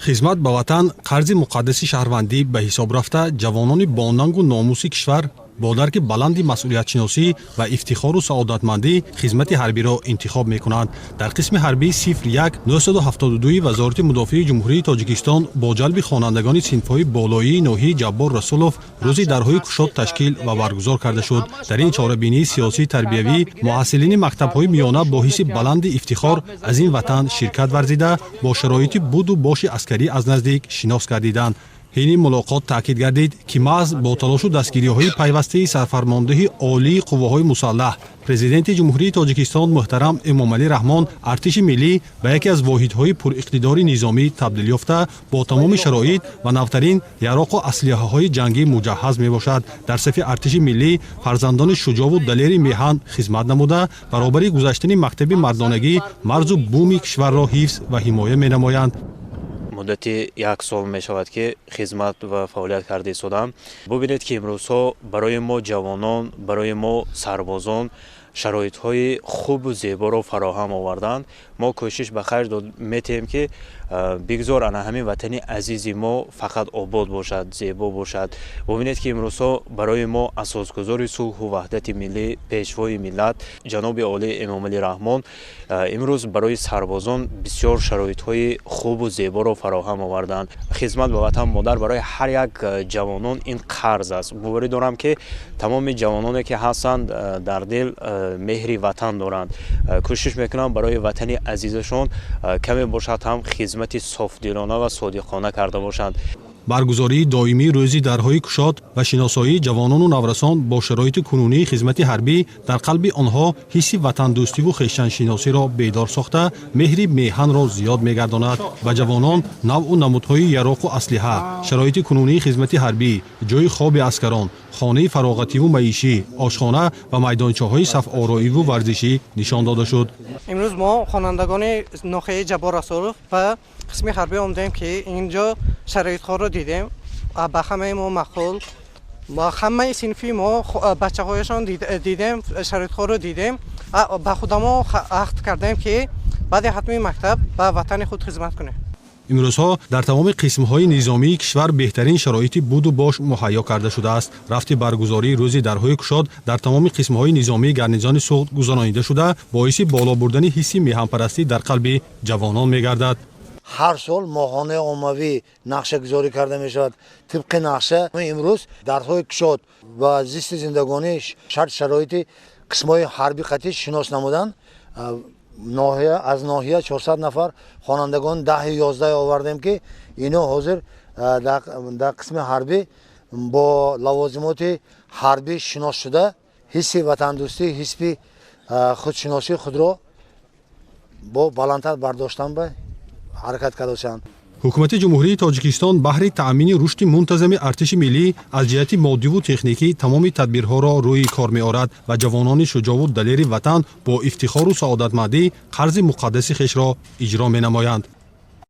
خدمت به وطن قرض مقدس شهروندی به حساب رفته جوانان با ننگ و ناموس کشور با درک بلند مسئولیت شناسی و افتخار و سعادتمندی خدمت حربی را انتخاب می‌کنند. در قسم حربی 01 972 وزارت مدافع جمهوری تاجیکستان با جلب خوانندگان صنف‌های بالایی ناحیه جبار رسولوف روزی درهای کشاد تشکیل و برگزار کرده شد. در این چاره‌بینی سیاسی تربیوی محصلین مکتب‌های میانه با حس بلند افتخار از این وطن شرکت ورزیده با شرایط بود و باش عسکری از نزدیک شناخت گردیدند. این ملاقات تاکید گردید که محض با تلاش و دستگیری‌های پیوسته سرفرمانده عالی قواهای مسلح پرزیدنت جمهوری تاجیکستان محترم امامعلی رحمان ارتش ملی به یکی از واحدهای پر اقتدار نظامی تبدیل یافته با تمام شرایط و نوترین یراق و اسلحه‌های جنگی مجهز میباشد. در صف ارتش ملی فرزندان شجاع و دلیر میهن خدمت نموده برابر گذشتن مکتب مردانگی مرز و بوم کشور را حفظ و حمایت می‌نمایند. مدت یک سال می شود که خدمت و فعالیت کرده شدم. ببینید که امروزها برای ما جوانان، برای ما سربازان شرایط های خوب و زیبا را فراهم آوردند. ما کوشش به خرج می‌دهیم که بگذار انا همین وطن عزیز ما فقط آباد باشد، زیبا باشد. ببینید که امروزها برای ما اساسگذار صلح و وحدت ملی پیشوای ملت جناب عالی امامعلی رحمان امروز برای سربازان بسیار شرایط های خوب و زیبا را فراهم آوردند. خدمت به وطن مادر برای هر یک جوانان این قرض است. باور دارم که تمام جوانانی که هستند در دل مهر وطن دارند. کوشش میکنم برای وطن عزیزشون کمی باشد هم خدمت صافدلانه و صادقانه کرده باشند. برگزاری دائمی روزی درهای کشاد و شناسایی جوانان و نورسان با شرایط کنونی خدمت حربی در قلب آنها حس وطن دوستی و خویشتن شناسی را بیدار ساخته مهر میهن را زیاد میگرداند. و جوانان نوع و نمودهای یراق و اسلحه، شرایط کنونی خدمت حربی، جای خواب اسکران، خانه فراغتی و معیشی، آشخانه و میدانچه‌های صف آرایی و ورزشی نشان داده شد. امروز ما خوانندگان ناحیه جبار رسولوف و قسم حربی آمدیم که اینجا شرایط ها رو دیدیم. با همه ما مخول با همه صنفی ما بچه هایشان دیدیم، شرایط ها رو دیدیم. با خود ما عهد کردیم که بعد حتمی مکتب به وطن خود خدمت کنیم. امروزها در تمام قسم‌های نظامی کشور بهترین شرایط بود و باش مهیا کرده شده است. رفت برگزاری روز درهای کشاد در تمام قسم‌های نظامی گرنیزان صلح گذرانیده شده باعث بالا بردن حس میهن‌پرستی در قلب جوانان می‌گردد. هر سال ماهانه عمومی نقشه گذاری کرده می شود. طبق نقشه امروز درهای کشاد و زیست زندگانی شرط شرایط قسم‌های حربی قطعی شناس نمودند. از ناحیه 400 نفر خوانندگان 10-11 آوردیم که اینا حاضر در قسم حربی با لوازمات حربی شناس شده حس وطن دوستی، حس خودشناسی خود را با بلندتر برداشتن به حرکت کردند. حکومت جمهوری تاجیکستان بهر تأمین رشد منتظم ارتش ملی از جهت مادی و تکنیکی تمام تدبیرها را روی کار می‌آورد و جوانان شجاع و دلیر وطن با افتخار و سعادتمندی قرض مقدس خویش را اجرا می‌نمایند.